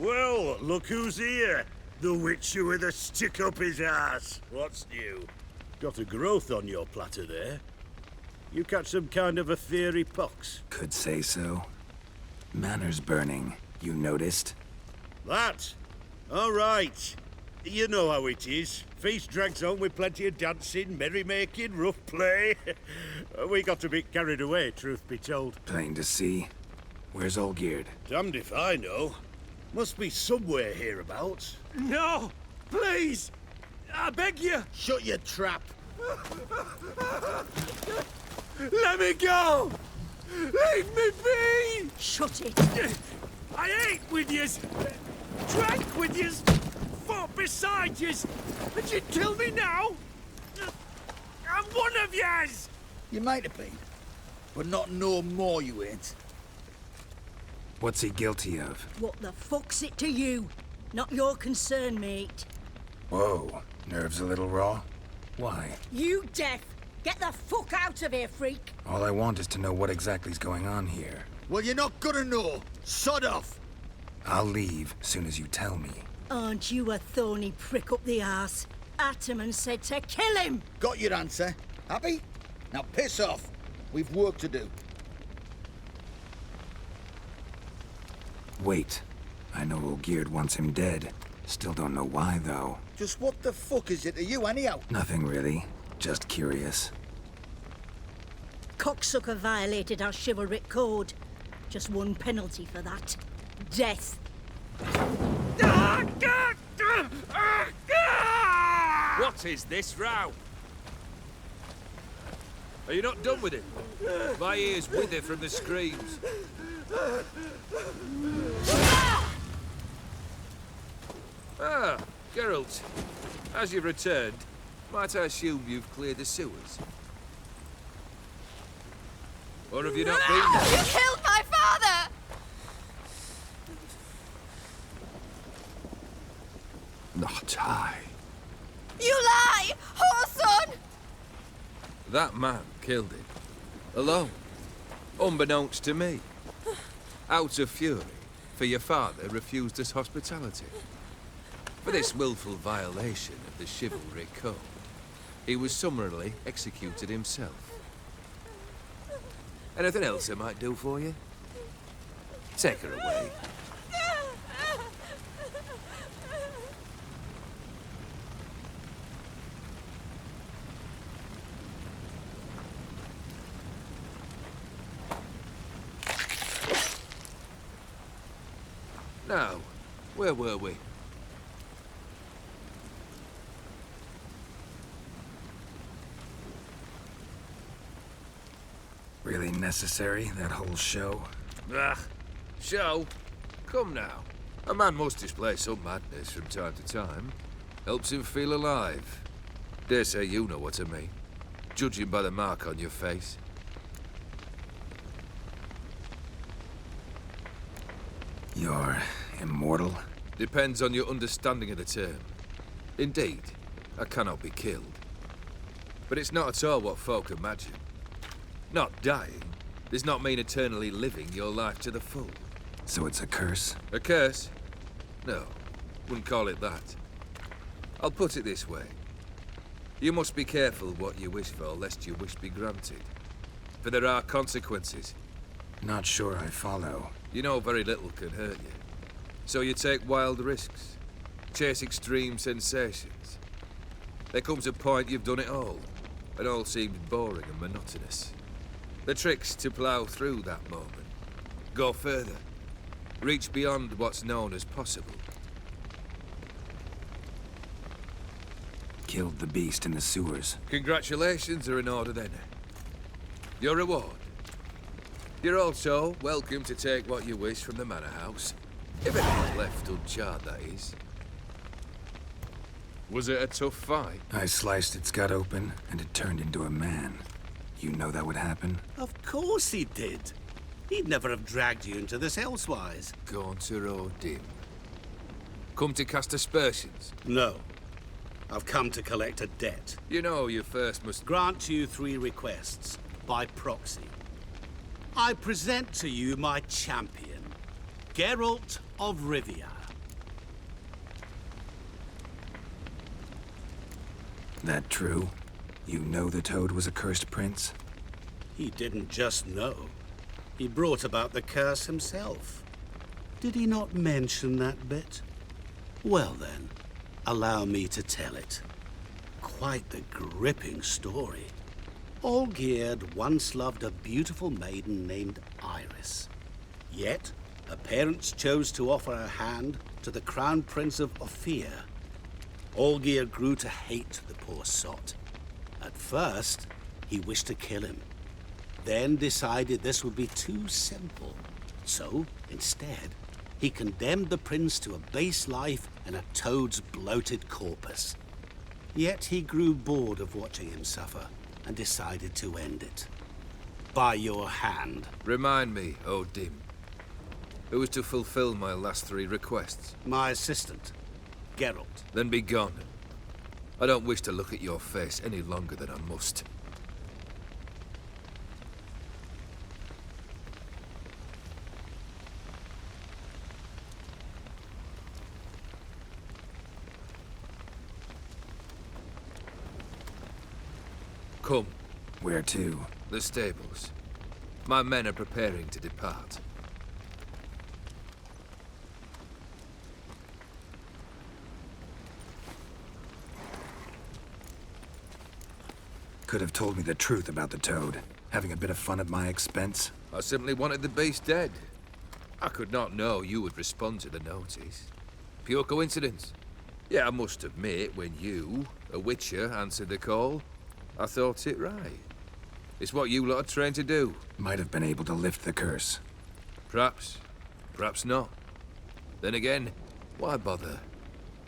Well, look who's here. The witcher with a stick up his ass. What's new? Got a growth on your platter there. You catch some kind of a fiery pox? Could say so. Manor's burning, you noticed? That? All right. You know how it is. Feast drags on with plenty of dancing, merrymaking, rough play. We got a bit carried away, truth be told. Plain to see. Where's Olgierd? Damned if I know. Must be somewhere hereabouts. No! Please! I beg you! Shut your trap. Let me go! Leave me be! Shut it! I ate with yous, drank with yous, fought beside yous, and you'd kill me now? I'm one of yous! You might have been, but not no more you ain't. What's he guilty of? What the fuck's it to you? Not your concern, mate. Whoa, nerves a little raw? Why? You deaf! Get the fuck out of here, freak! All I want is to know what exactly's going on here. Well, you're not gonna know. Sod off. I'll leave soon as you tell me. Aren't you a thorny prick up the arse? Ataman said to kill him! Got your answer. Happy? Now piss off. We've work to do. Wait. I know Olgierd wants him dead. Still don't know why, though. Just what the fuck is it to you, anyhow? Nothing really. Just curious. Cocksucker violated our chivalric code. Just one penalty for that. Death. What is this row? Are you not done with it? My ears wither from the screams. Ah, Geralt. As you've returned, might I assume you've cleared the sewers? Or have you not been there? You killed my father! Not I. You lie! Whoreson! That man killed him. Alone. Unbeknownst to me. Out of fury, for your father refused us hospitality. For this willful violation of the chivalric code, he was summarily executed himself. Anything else I might do for you? Take her away. Now, where were we? Really necessary, that whole show? Ah, show? Come now. A man must display some madness from time to time. Helps him feel alive. Dare say you know what I mean. Judging by the mark on your face. You're immortal? Depends on your understanding of the term. Indeed, I cannot be killed. But it's not at all what folk imagine. Not dying does not mean eternally living your life to the full. So it's a curse? A curse? No, wouldn't call it that. I'll put it this way. You must be careful what you wish for, lest your wish be granted. For there are consequences. Not sure I follow. You know very little can hurt you. So you take wild risks. Chase extreme sensations. There comes a point you've done it all, and all seems boring and monotonous. The trick's to plough through that moment. Go further. Reach beyond what's known as possible. Killed the beast in the sewers. Congratulations are in order then. Your reward. You're also welcome to take what you wish from the manor house. If anything's left uncharred, that is. Was it a tough fight? I sliced its gut open, and it turned into a man. You know that would happen? Of course he did. He'd never have dragged you into this elsewise. Gaunter or dim. Come to cast aspersions? No. I've come to collect a debt. You know you first must... Grant you 3 requests, by proxy. I present to you my champion, Geralt of Rivia. That true? You know the Toad was a cursed prince? He didn't just know. He brought about the curse himself. Did he not mention that bit? Well then, allow me to tell it. Quite the gripping story. Olgierd once loved a beautiful maiden named Iris. Yet, her parents chose to offer her hand to the Crown Prince of Ophir. Olgierd grew to hate the poor sot. At first, he wished to kill him. Then decided this would be too simple. So, instead, he condemned the prince to a base life in a toad's bloated corpus. Yet he grew bored of watching him suffer and decided to end it. By your hand. Remind me, O Dim. Who was to fulfill my last 3 requests? My assistant, Geralt. Then be gone. I don't wish to look at your face any longer than I must. Come. Where to? The stables. My men are preparing to depart. Could have told me the truth about the Toad. Having a bit of fun at my expense. I simply wanted the beast dead. I could not know you would respond to the notice. Pure coincidence. Yeah, I must admit, when you, a witcher, answered the call, I thought it right. It's what you lot are trained to do. Might have been able to lift the curse. Perhaps. Perhaps not. Then again, why bother?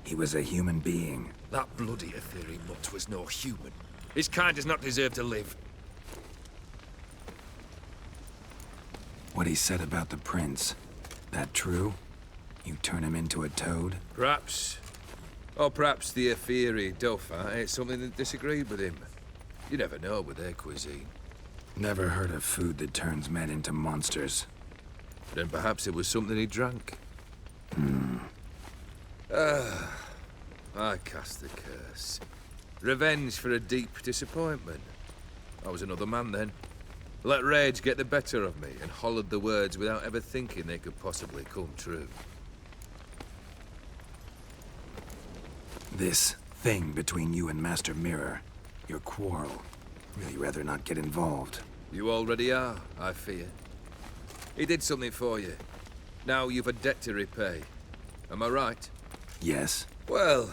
He was a human being. That bloody Aetheri mutt was no human. His kind does not deserve to live. What he said about the prince. That true? You turn him into a toad? Perhaps. Or perhaps the Aetheri Dauphin ate something that disagreed with him. You never know with their cuisine. Never heard of food that turns men into monsters. Then perhaps it was something he drank. I cast the curse. Revenge for a deep disappointment. I was another man then. Let rage get the better of me and hollered the words without ever thinking they could possibly come true. This thing between you and Master Mirror. Your quarrel. Really rather not get involved. You already are, I fear. He did something for you. Now you've a debt to repay. Am I right? Yes. Well,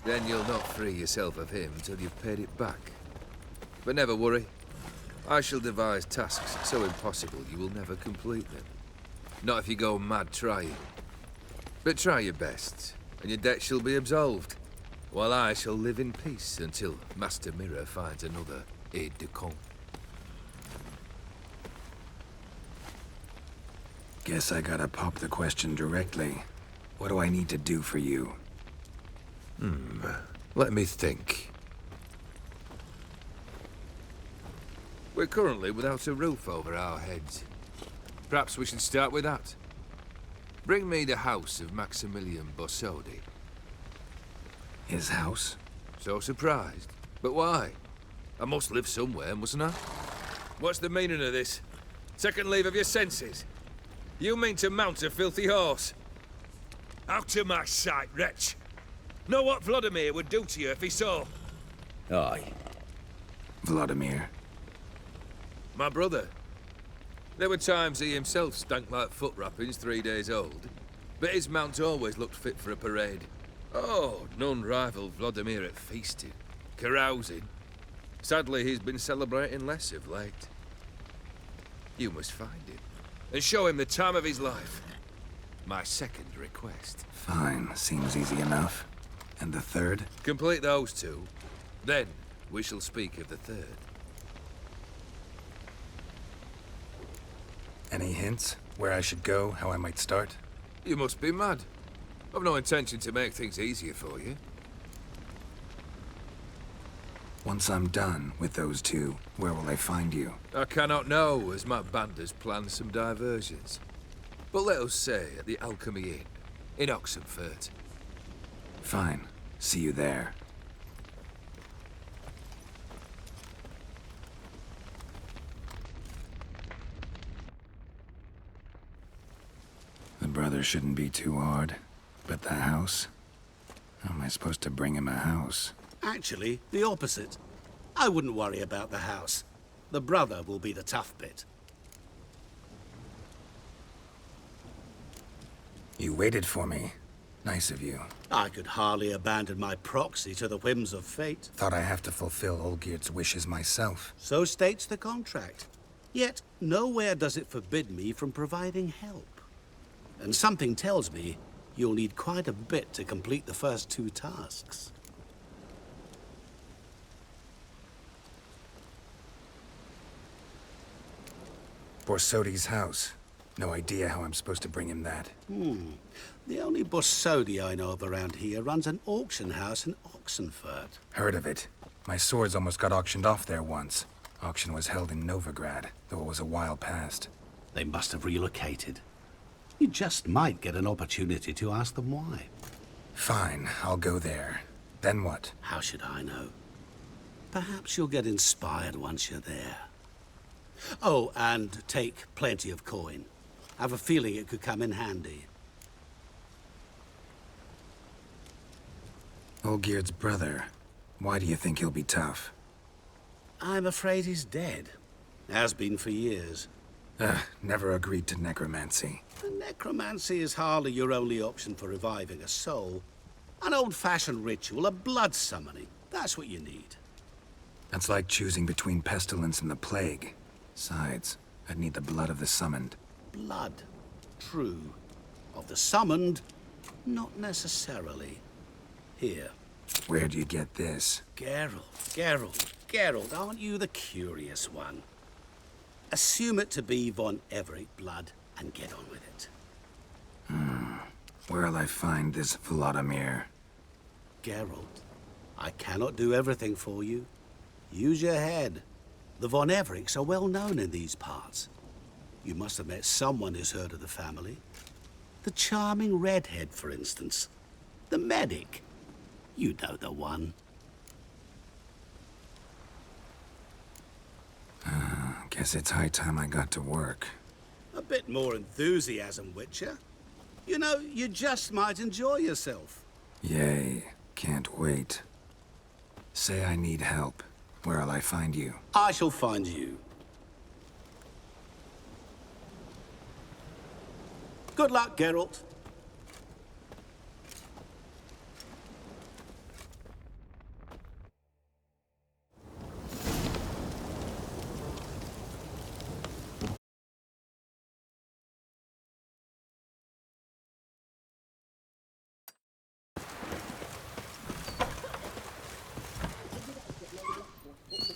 then you'll not free yourself of him till you've paid it back. But never worry. I shall devise tasks so impossible you will never complete them. Not if you go mad trying. But try your best, and your debt shall be absolved, while I shall live in peace until Master Mirror finds another aide-de-camp. Guess I gotta pop the question directly. What do I need to do for you? Let me think. We're currently without a roof over our heads. Perhaps we should start with that. Bring me the house of Maximilian Bossodi. His house? So surprised. But why? I must live somewhere, mustn't I? What's the meaning of this? Second leave of your senses? You mean to mount a filthy horse? Out of my sight, wretch! Know what Vladimir would do to you if he saw? Aye. Vladimir. My brother. There were times he himself stank like foot wrappings 3 days old, but his mount always looked fit for a parade. Oh, none rival Vladimir at feasting, carousing. Sadly, he's been celebrating less of late. You must find him, and show him the time of his life. My second request. Fine, seems easy enough. And the third? Complete those 2, then we shall speak of the third. Any hints? Where I should go, how I might start? You must be mad. I've no intention to make things easier for you. Once I'm done with those 2, where will I find you? I cannot know, as my band has planned some diversions. But let us say at the Alchemy Inn, in Oxenfurt. Fine. See you there. brother shouldn't be too hard. But the house? How am I supposed to bring him a house? Actually, the opposite. I wouldn't worry about the house. The brother will be the tough bit. You waited for me. Nice of you. I could hardly abandon my proxy to the whims of fate. Thought I have to fulfill Olgierd's wishes myself. So states the contract. Yet, nowhere does it forbid me from providing help. And something tells me you'll need quite a bit to complete the first 2 tasks. Borsodi's house. No idea how I'm supposed to bring him that. The only Borsodi I know of around here runs an auction house in Oxenfurt. Heard of it. My swords almost got auctioned off there once. Auction was held in Novigrad, though it was a while past. They must have relocated. You just might get an opportunity to ask them why. Fine, I'll go there. Then what? How should I know? Perhaps you'll get inspired once you're there. Oh, and take plenty of coin. I have a feeling it could come in handy. Olgierd's brother. Why do you think he'll be tough? I'm afraid he's dead. Has been for years. Never agreed to necromancy. Necromancy is hardly your only option for reviving a soul. An old-fashioned ritual, a blood summoning. That's what you need. That's like choosing between pestilence and the plague. Besides, I'd need the blood of the summoned. Blood. True. Of the summoned, not necessarily. Here. Where'd you get this? Geralt, aren't you the curious one? Assume it to be von Everec blood and get on with it. Where'll I find this Vladimir? Geralt, I cannot do everything for you. Use your head. The von Everecs are well known in these parts. You must have met someone who's heard of the family. The charming redhead, for instance. The medic. You know the one. Guess it's high time I got to work. A bit more enthusiasm, Witcher. You know, you just might enjoy yourself. Yay. Can't wait. Say I need help. Where'll I find you? I shall find you. Good luck, Geralt.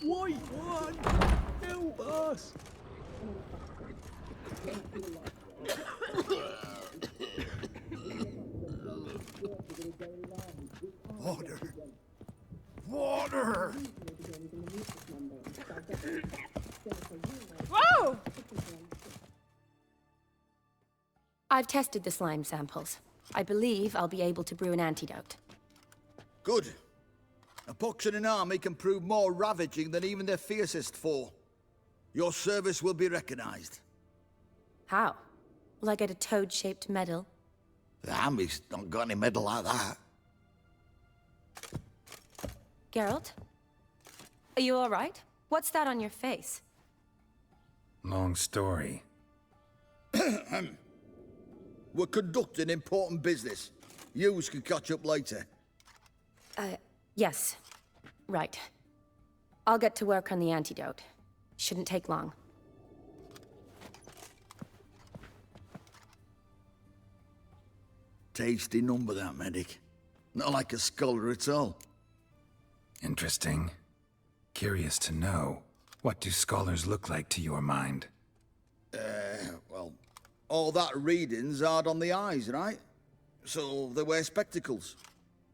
White one! Help us! Water! Water! Whoa! I've tested the slime samples. I believe I'll be able to brew an antidote. Good. A pox in an army can prove more ravaging than even their fiercest foe. Your service will be recognized. How? Will I get a toad-shaped medal? The army's not got any medal like that. Geralt? Are you all right? What's that on your face? Long story. We're conducting important business. Yous can catch up later. Yes. Right. I'll get to work on the antidote. Shouldn't take long. Tasty number, that medic. Not like a scholar at all. Interesting. Curious to know, what do scholars look like to your mind? Well, all that reading's hard on the eyes, right? So they wear spectacles.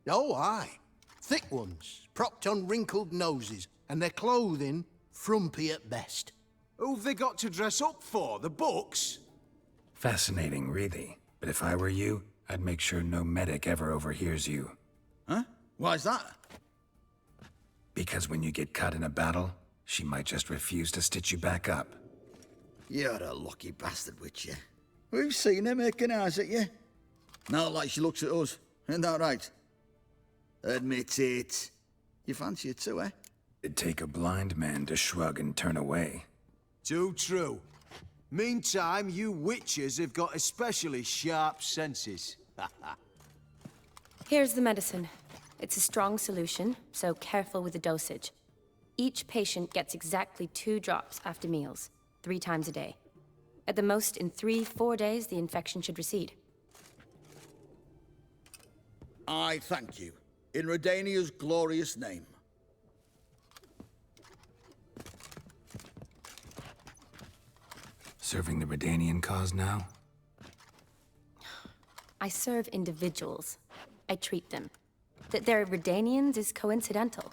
Oh, aye. Thick ones, propped on wrinkled noses, and their clothing frumpy at best. Who've they got to dress up for? The books? Fascinating, really. But if I were you, I'd make sure no medic ever overhears you. Huh? Why's that? Because when you get cut in a battle, she might just refuse to stitch you back up. You're a lucky bastard, Witcher. We've seen her making eyes at you. Not like she looks at us. Isn't that right? Admit it. You fancy it too, eh? It'd take a blind man to shrug and turn away. Too true. Meantime, you witches have got especially sharp senses. Here's the medicine. It's a strong solution, so careful with the dosage. Each patient gets exactly 2 drops after meals, 3 times a day. At the most, in 3-4 days, the infection should recede. I thank you. In Redania's glorious name. Serving the Redanian cause now? I serve individuals. I treat them. That they're Redanians is coincidental.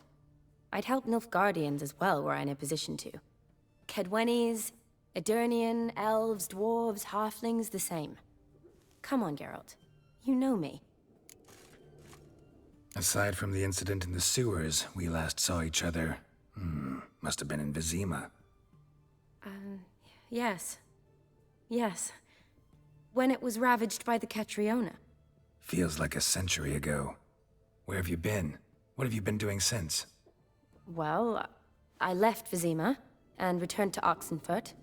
I'd help Nilfgaardians as well were I in a position to. Kedwenis, Edirnian, elves, dwarves, halflings, the same. Come on, Geralt. You know me. Aside from the incident in the sewers, we last saw each other... must have been in Vizima. Yes. Yes. When it was ravaged by the Catriona. Feels like a century ago. Where have you been? What have you been doing since? Well, I left Vizima and returned to Oxenfurt.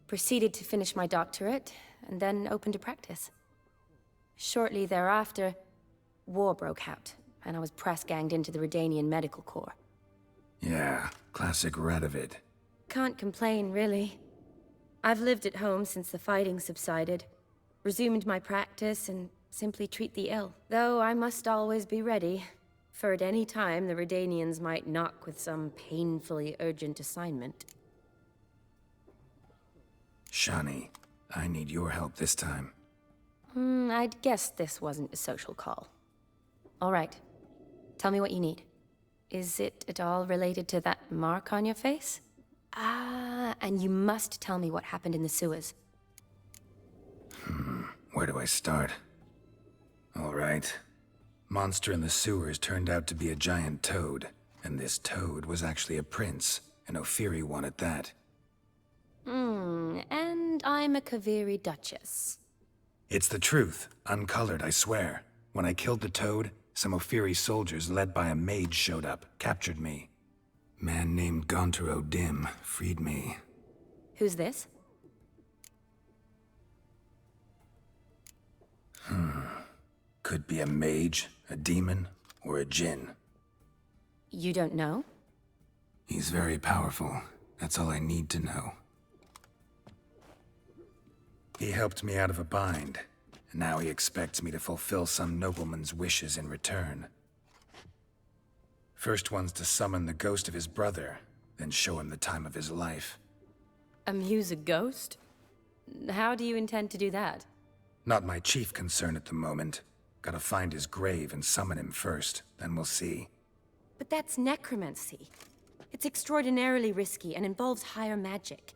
Proceeded to finish my doctorate, and then opened a practice. Shortly thereafter, war broke out, and I was press-ganged into the Redanian Medical Corps. Yeah, classic Radovid. Can't complain, really. I've lived at home since the fighting subsided, resumed my practice, and simply treat the ill. Though I must always be ready, for at any time the Redanians might knock with some painfully urgent assignment. Shani, I need your help this time. I'd guessed this wasn't a social call. All right. Tell me what you need. Is it at all related to that mark on your face? Ah, and you must tell me what happened in the sewers. Where do I start? All right. Monster in the sewers turned out to be a giant toad, and this toad was actually a prince, an Ophiri one at that. And I'm a Kaviri Duchess. It's the truth, uncolored, I swear. When I killed the toad, some Ophiri soldiers led by a mage showed up, captured me. Man named Gontaro Dim freed me. Who's this? Could be a mage, a demon, or a djinn. You don't know? He's very powerful. That's all I need to know. He helped me out of a bind, and now he expects me to fulfill some nobleman's wishes in return. First one's to summon the ghost of his brother, then show him the time of his life. Amuse a ghost? How do you intend to do that? Not my chief concern at the moment. Gotta find his grave and summon him first, then we'll see. But that's necromancy. It's extraordinarily risky and involves higher magic.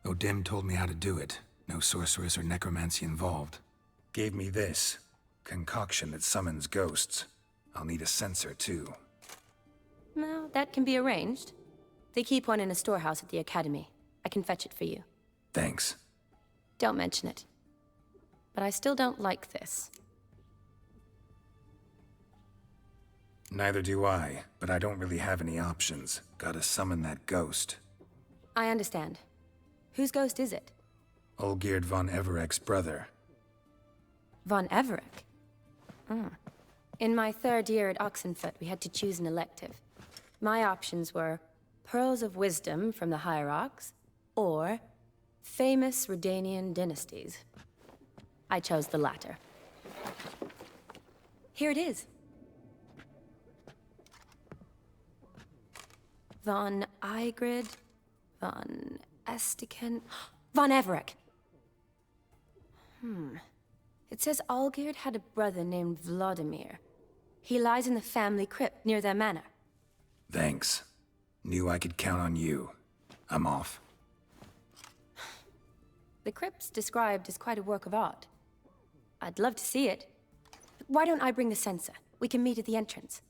Odim told me how to do it. No sorceress or necromancy involved. Gave me this concoction that summons ghosts. I'll need a censer, too. Well, that can be arranged. They keep one in a storehouse at the academy. I can fetch it for you. Thanks. Don't mention it. But I still don't like this. Neither do I, but I don't really have any options. Gotta summon that ghost. I understand. Whose ghost is it? Olgierd von Everec's brother. Von Everec? In my 3rd year at Oxenfurt, we had to choose an elective. My options were Pearls of Wisdom from the Hierarchs, or Famous Redanian Dynasties. I chose the latter. Here it is. Von Igrid, von Estiken, von Everec. It says Olgierd had a brother named Vladimir. He lies in the family crypt near their manor. Thanks. Knew I could count on you. I'm off. The crypt's described as quite a work of art. I'd love to see it. Why don't I bring the censer? We can meet at the entrance.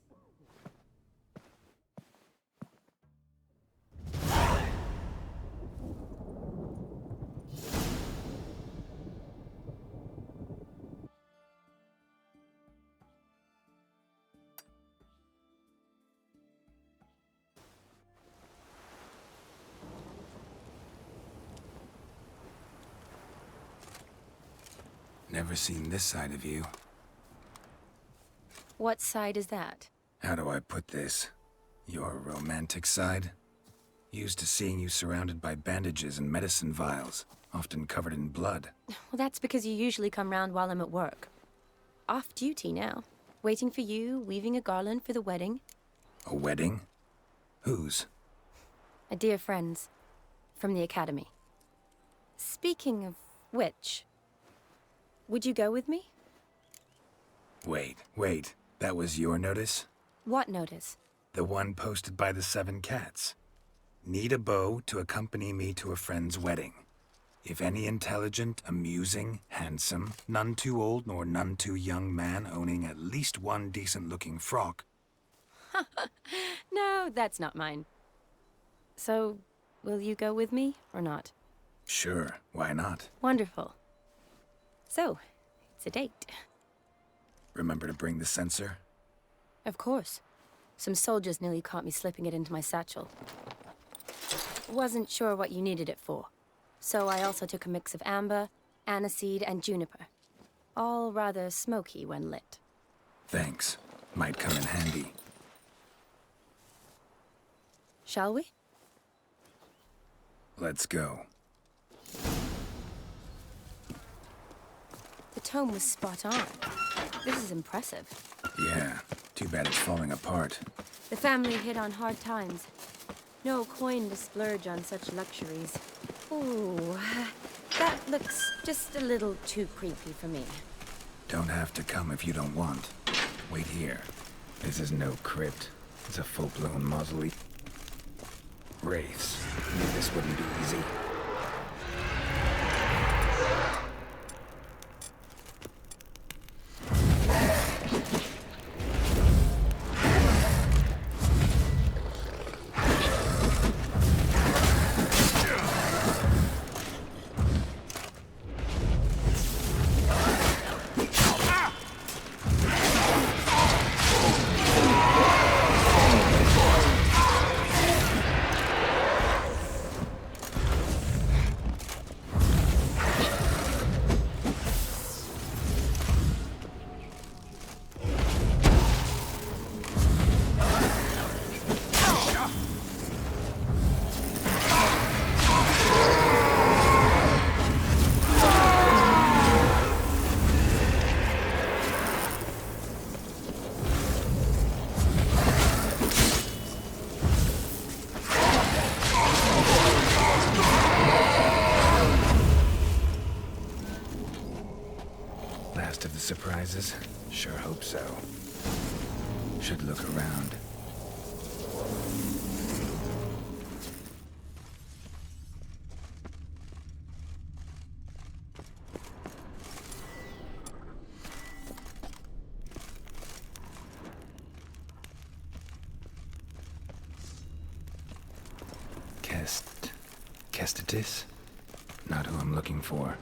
Never seen this side of you. What side is that? How do I put this? Your romantic side? Used to seeing you surrounded by bandages and medicine vials, often covered in blood. Well, that's because you usually come round while I'm at work. Off duty now. Waiting for you, weaving a garland for the wedding. A wedding? Whose? A dear friend's. From the academy. Speaking of which, would you go with me? Wait. That was your notice? What notice? The one posted by the 7 cats. Need a beau to accompany me to a friend's wedding. If any intelligent, amusing, handsome, none too old nor none too young man owning at least one decent-looking frock. No, that's not mine. So, will you go with me, or not? Sure, why not? Wonderful. So, it's a date. Remember to bring the censer? Of course. Some soldiers nearly caught me slipping it into my satchel. Wasn't sure what you needed it for. So I also took a mix of amber, aniseed, and juniper. All rather smoky when lit. Thanks. Might come in handy. Shall we? Let's go. The tome was spot on. This is impressive. Yeah, too bad it's falling apart. The family hit on hard times. No coin to splurge on such luxuries. Ooh, that looks just a little too creepy for me. Don't have to come if you don't want. Wait here. This is no crypt. It's a full-blown mausoleum. Wraiths. Knew this wouldn't be easy. Last of the surprises? Sure hope so. Should look around. Kestitis? Not who I'm looking for.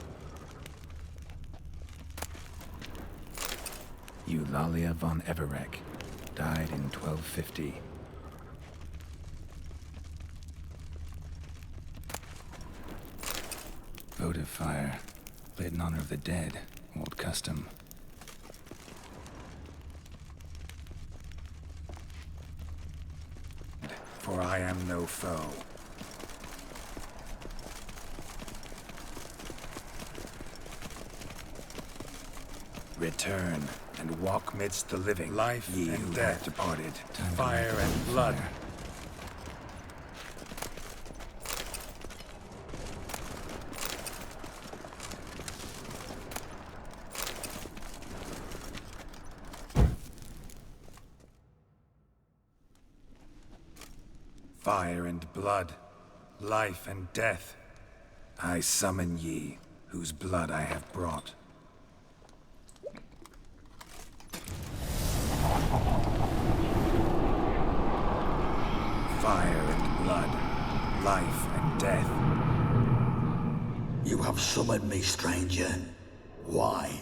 Eulalia von Everec. Died in 1250. Votive fire. Lit in honor of the dead. Old custom. For I am no foe. Return and walk midst the living. Life ye and death departed. Fire and blood. Fire and blood. Life and death. I summon ye, whose blood I have brought. Fire and blood, life and death. You have summoned me, stranger. Why?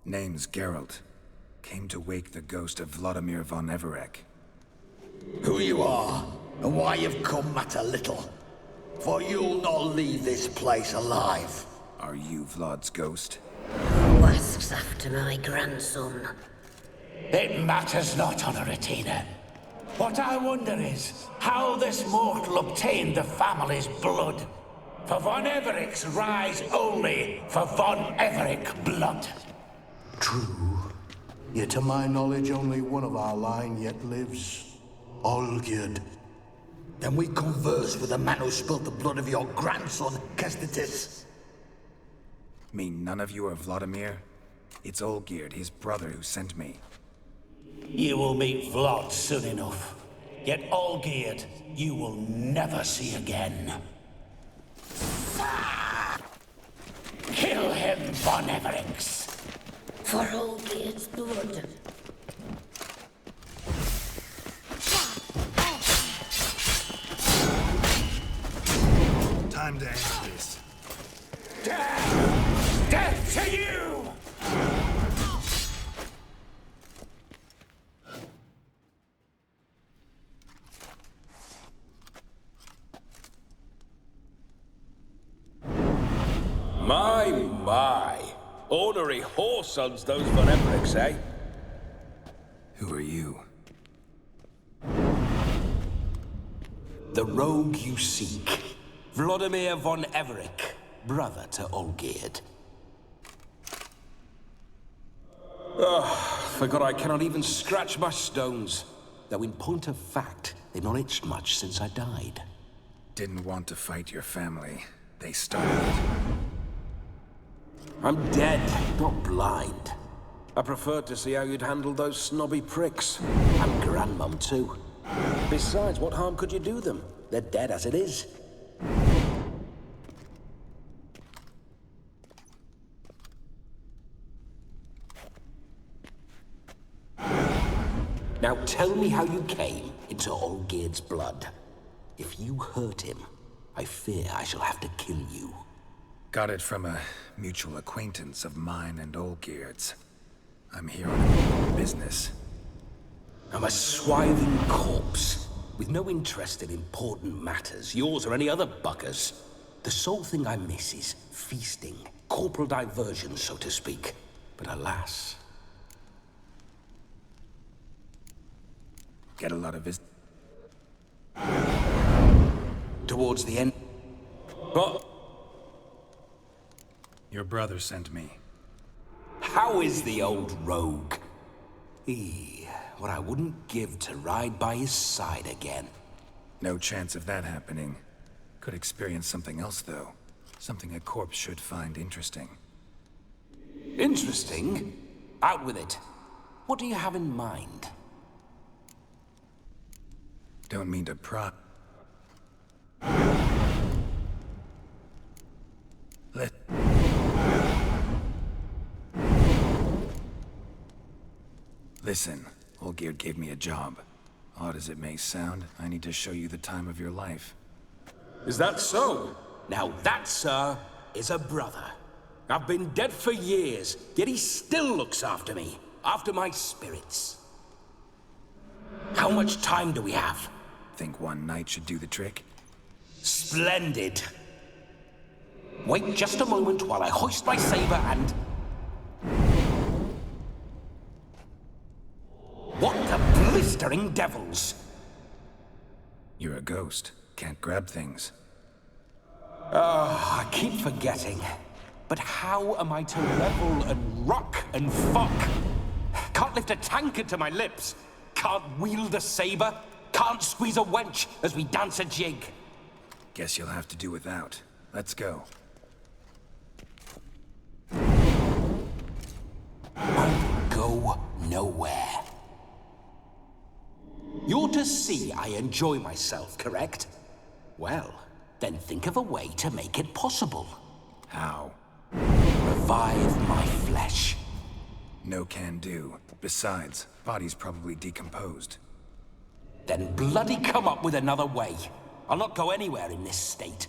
Name's Geralt. Came to wake the ghost of Vladimir von Everec. Who you are, and why you've come matter little. For you'll not leave this place alive. Are you Vlad's ghost? Who asks after my grandson? It matters not, Honoratina. What I wonder is how this mortal obtained the family's blood. For von Everec's rise only for von Everec blood. True. Yet to my knowledge, only one of our line yet lives. Olgierd. Then we converse with the man who spilled the blood of your grandson, Kestitis. Mean none of you are Vladimir? It's Olgierd, his brother, who sent me. You will meet Vlad soon enough. Yet Olgierd, you will never see again. Kill him, von Everex. For Olgierd's blood. Time to end this. Death! Death to you! My. Ornery whoresons those von Everecs, eh? Who are you? The rogue you seek. Vladimir von Everec, brother to Olgierd. Forgot I cannot even scratch my stones. Though in point of fact, they've not itched much since I died. Didn't want to fight your family. They started. I'm dead, not blind. I preferred to see how you'd handle those snobby pricks. And Grandmum, too. Besides, what harm could you do them? They're dead as it is. Now tell me how you came into Olgierd's blood. If you hurt him, I fear I shall have to kill you. Got it from a mutual acquaintance of mine and Olgierd's. I'm here on business. I'm a swithing corpse, with no interest in important matters, yours or any other buggers. The sole thing I miss is feasting, corporal diversion, so to speak. But alas... Get a lot of his... Towards the end... But... Your brother sent me. How is the old rogue? What I wouldn't give to ride by his side again. No chance of that happening. Could experience something else, though. Something a corpse should find interesting. Interesting? Out with it. What do you have in mind? Don't mean to pry. Listen, Olgierd gave me a job. Odd as it may sound, I need to show you the time of your life. Is that so? Now that, sir, is a brother. I've been dead for years, yet he still looks after me, after my spirits. How much time do we have? Think one night should do the trick? Splendid. Wait just a moment while I hoist my saber and... What the blistering devils! You're a ghost. Can't grab things. I keep forgetting. But how am I to revel and rock and fuck? Can't lift a tankard to my lips. Can't wield a saber. Can't squeeze a wench as we dance a jig. Guess you'll have to do without. Let's go. I'll go nowhere. You're to see I enjoy myself, correct? Well, then think of a way to make it possible. How? Revive my flesh. No can do. Besides, body's probably decomposed. Then bloody come up with another way. I'll not go anywhere in this state.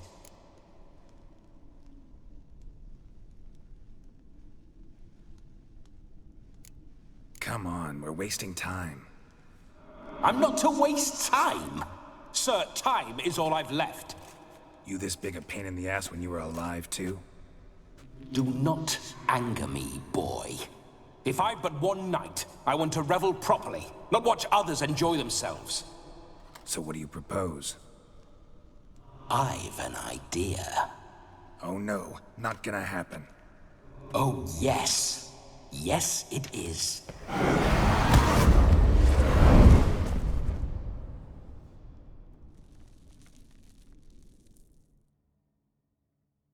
Come on, we're wasting time. I'm not to waste time. Sir, time is all I've left. You this big a pain in the ass when you were alive, too? Do not anger me, boy. If I've but one night, I want to revel properly, not watch others enjoy themselves. So what do you propose? I've an idea. Oh no, not gonna happen. Oh, yes. Yes, it is.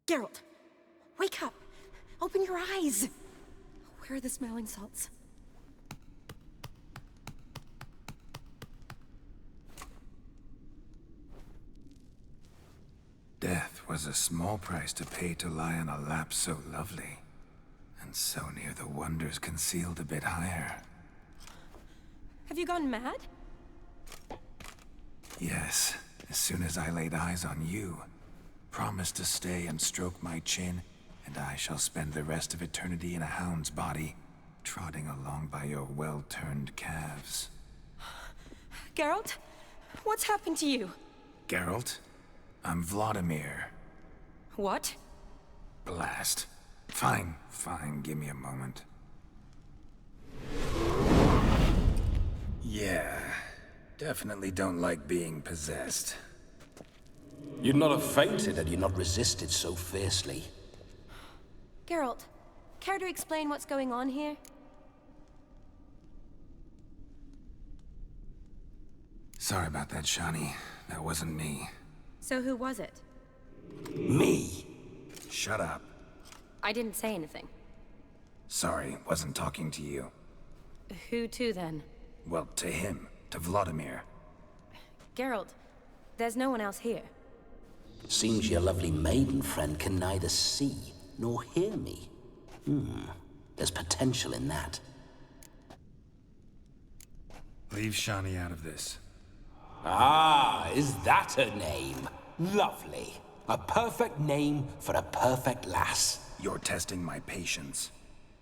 Geralt, wake up! Open your eyes! Where are the smelling salts? Death was a small price to pay to lie on a lap so lovely, and so near the wonders concealed a bit higher. Have you gone mad? Yes, as soon as I laid eyes on you, promise to stay and stroke my chin, and I shall spend the rest of eternity in a hound's body, trotting along by your well-turned calves. Geralt? What's happened to you? Geralt? I'm Vladimir. What? Blast. Fine, give me a moment. Yeah, definitely don't like being possessed. You'd not have fainted had you not resisted so fiercely. Geralt, care to explain what's going on here? Sorry about that, Shani. That wasn't me. So who was it? Me? Shut up. I didn't say anything. Sorry, wasn't talking to you. Who to then? Well, to him. To Vladimir. Geralt, there's no one else here. Seems your lovely maiden friend can neither see nor hear me. There's potential in that. Leave Shani out of this. Ah, is that her name? Lovely. A perfect name for a perfect lass. You're testing my patience.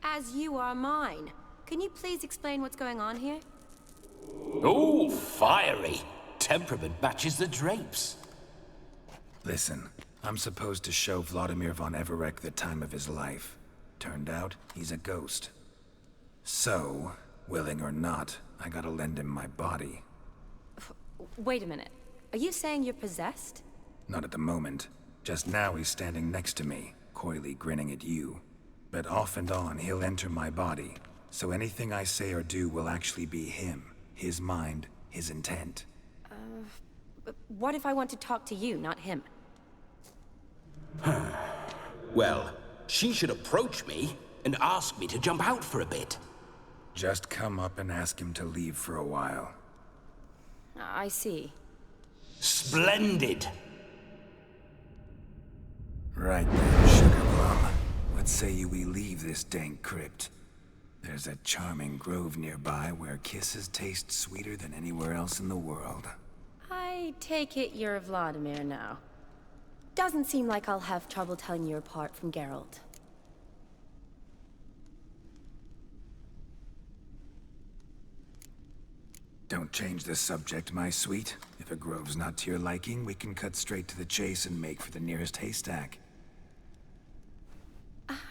As you are mine. Can you please explain what's going on here? Oh, fiery. Temperament matches the drapes. Listen, I'm supposed to show Vladimir von Everec the time of his life. Turned out, he's a ghost. So, willing or not, I gotta lend him my body. Wait a minute. Are you saying you're possessed? Not at the moment. Just now he's standing next to me, coyly grinning at you. But off and on, he'll enter my body. So anything I say or do will actually be him. His mind, his intent. What if I want to talk to you, not him? Well, she should approach me and ask me to jump out for a bit. Just come up and ask him to leave for a while. I see. Splendid! Right then, Sugar Plum. What say you we leave this dank crypt? There's a charming grove nearby where kisses taste sweeter than anywhere else in the world. I take it you're Vladimir now. Doesn't seem like I'll have trouble telling you apart from Geralt. Don't change the subject, my sweet. If a grove's not to your liking, we can cut straight to the chase and make for the nearest haystack.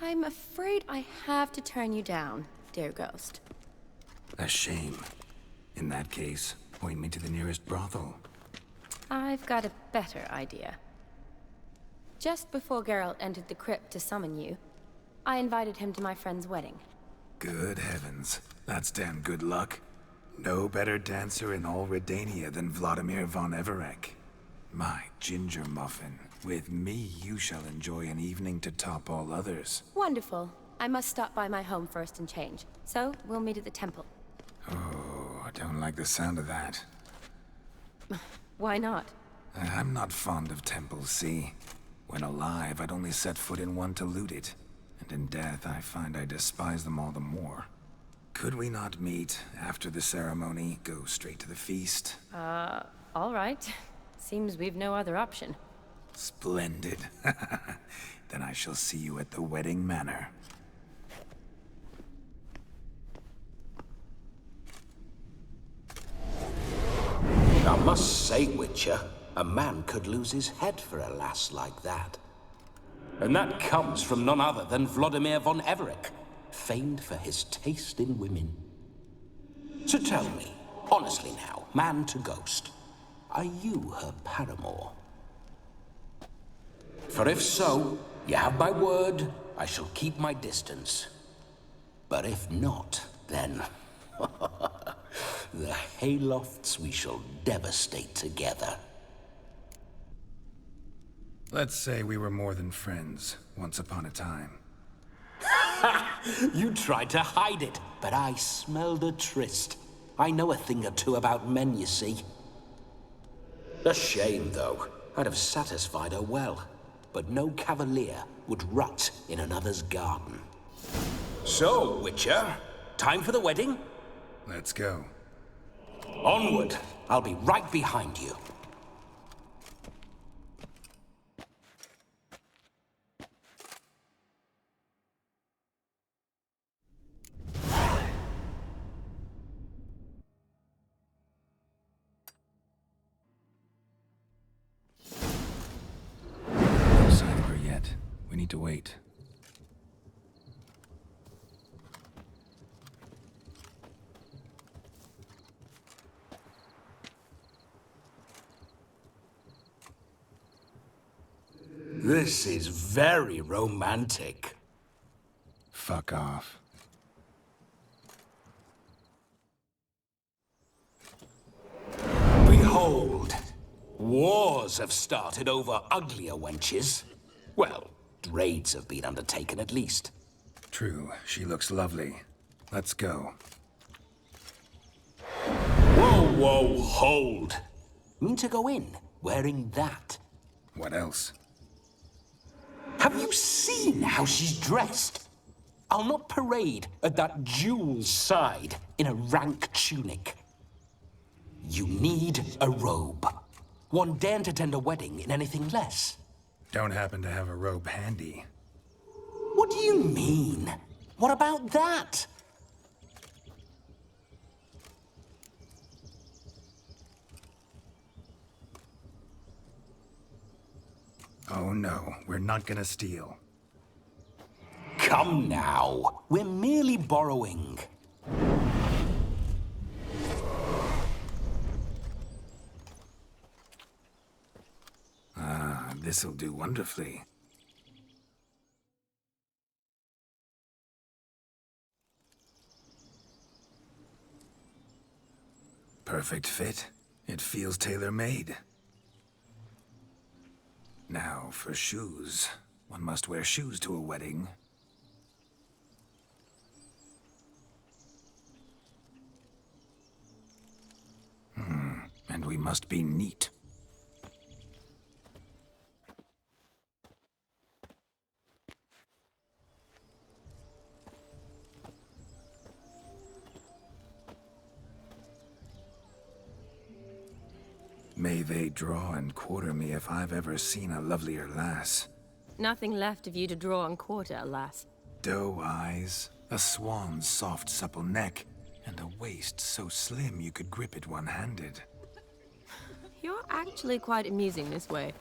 I'm afraid I have to turn you down, dear ghost. A shame. In that case, point me to the nearest brothel. I've got a better idea. Just before Geralt entered the crypt to summon you, I invited him to my friend's wedding. Good heavens. That's damn good luck. No better dancer in all Redania than Vladimir von Everec. My ginger muffin. With me, you shall enjoy an evening to top all others. Wonderful. I must stop by my home first and change. So, we'll meet at the temple. Oh, I don't like the sound of that. Why not? I'm not fond of temples, see? When alive, I'd only set foot in one to loot it. And in death, I find I despise them all the more. Could we not meet after the ceremony, go straight to the feast? All right. Seems we've no other option. Splendid. Then I shall see you at the wedding manor. I must say, Witcher, a man could lose his head for a lass like that. And that comes from none other than Vladimir von Everec, famed for his taste in women. So tell me, honestly now, man to ghost, are you her paramour? For if so, you have my word, I shall keep my distance. But if not, then the haylofts we shall devastate together. Let's say we were more than friends, once upon a time. You tried to hide it, but I smelled a tryst. I know a thing or two about men, you see. A shame, though. I'd have satisfied her well. But no cavalier would rut in another's garden. So, Witcher, time for the wedding? Let's go. Onward. I'll be right behind you. No sign of her yet. We need to wait. This is very romantic. Fuck off. Behold, wars have started over uglier wenches. Well, raids have been undertaken at least. True, she looks lovely. Let's go. Whoa, hold. Mean to go in wearing that? What else? Have you seen how she's dressed? I'll not parade at that jewel's side in a rank tunic. You need a robe. One daren't attend a wedding in anything less. Don't happen to have a robe handy. What do you mean? What about that? Oh no, we're not gonna steal. Come now, we're merely borrowing. Ah, this'll do wonderfully. Perfect fit. It feels tailor-made. Now, for shoes. One must wear shoes to a wedding. And we must be neat. May they draw and quarter me if I've ever seen a lovelier lass. Nothing left of you to draw and quarter, alas. Doe eyes, a swan's soft supple neck, and a waist so slim you could grip it one-handed. You're actually quite amusing this way.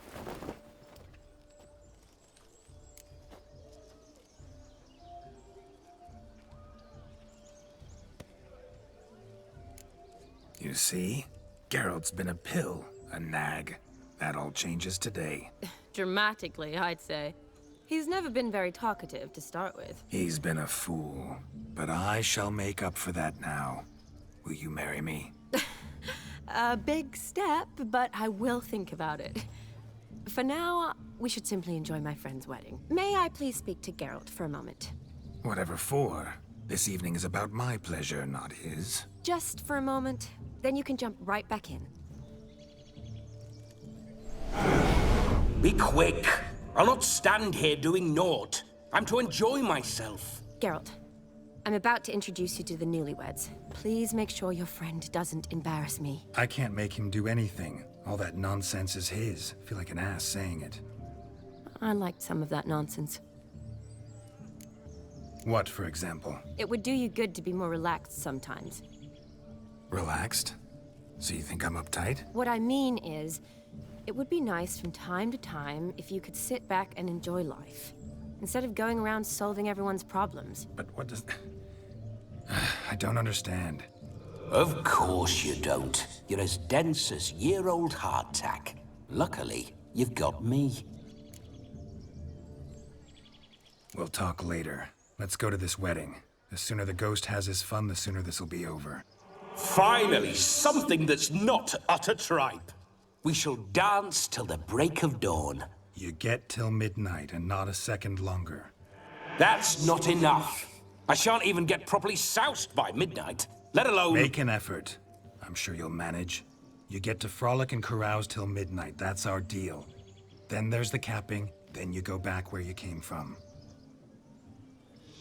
You see? Geralt's been a pill, a nag. That all changes today. Dramatically, I'd say. He's never been very talkative to start with. He's been a fool, but I shall make up for that now. Will you marry me? A big step, but I will think about it. For now, we should simply enjoy my friend's wedding. May I please speak to Geralt for a moment? Whatever for. This evening is about my pleasure, not his. Just for a moment, then you can jump right back in. Be quick. I'll not stand here doing naught. I'm to enjoy myself. Geralt, I'm about to introduce you to the newlyweds. Please make sure your friend doesn't embarrass me. I can't make him do anything. All that nonsense is his. I feel like an ass saying it. I liked some of that nonsense. What, for example? It would do you good to be more relaxed sometimes. Relaxed? So you think I'm uptight? What I mean is, It would be nice from time to time if you could sit back and enjoy life, instead of going around solving everyone's problems. But what does... I don't understand. Of course you don't. You're as dense as year-old hardtack. Luckily, you've got me. We'll talk later. Let's go to this wedding. The sooner the ghost has his fun, the sooner this'll be over. Finally, something that's not utter tripe. We shall dance till the break of dawn. You get till midnight and not a second longer. That's not enough. I shan't even get properly soused by midnight, let alone... Make an effort. I'm sure you'll manage. You get to frolic and carouse till midnight. That's our deal. Then there's the capping, then you go back where you came from.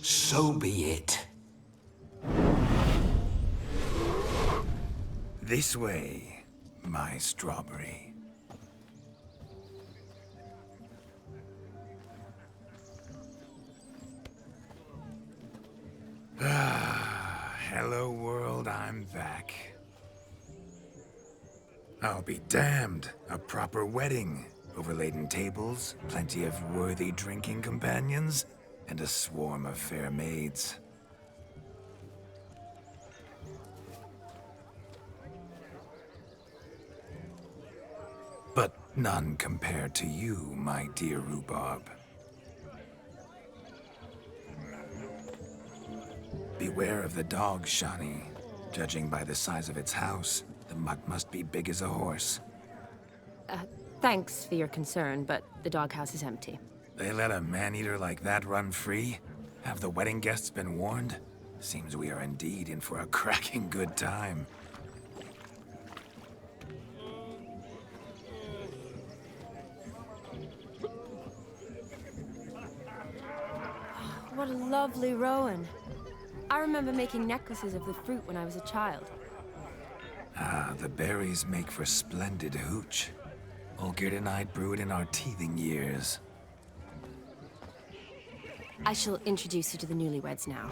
So be it. This way, my strawberry. Hello world, I'm back. I'll be damned. A proper wedding. Overladen tables, plenty of worthy drinking companions, and a swarm of fair maids. But none compared to you, my dear rhubarb. Beware of the dog, Shani. Judging by the size of its house, the mutt must be big as a horse. Thanks for your concern, but the doghouse is empty. They let a man-eater like that run free? Have the wedding guests been warned? Seems we are indeed in for a cracking good time. What a lovely rowan. I remember making necklaces of the fruit when I was a child. Ah, the berries make for splendid hooch. Olgerd and I brewed in our teething years. I shall introduce you to the newlyweds now.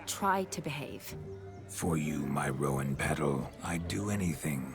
Try to behave. For you, my rowan petal, I'd do anything.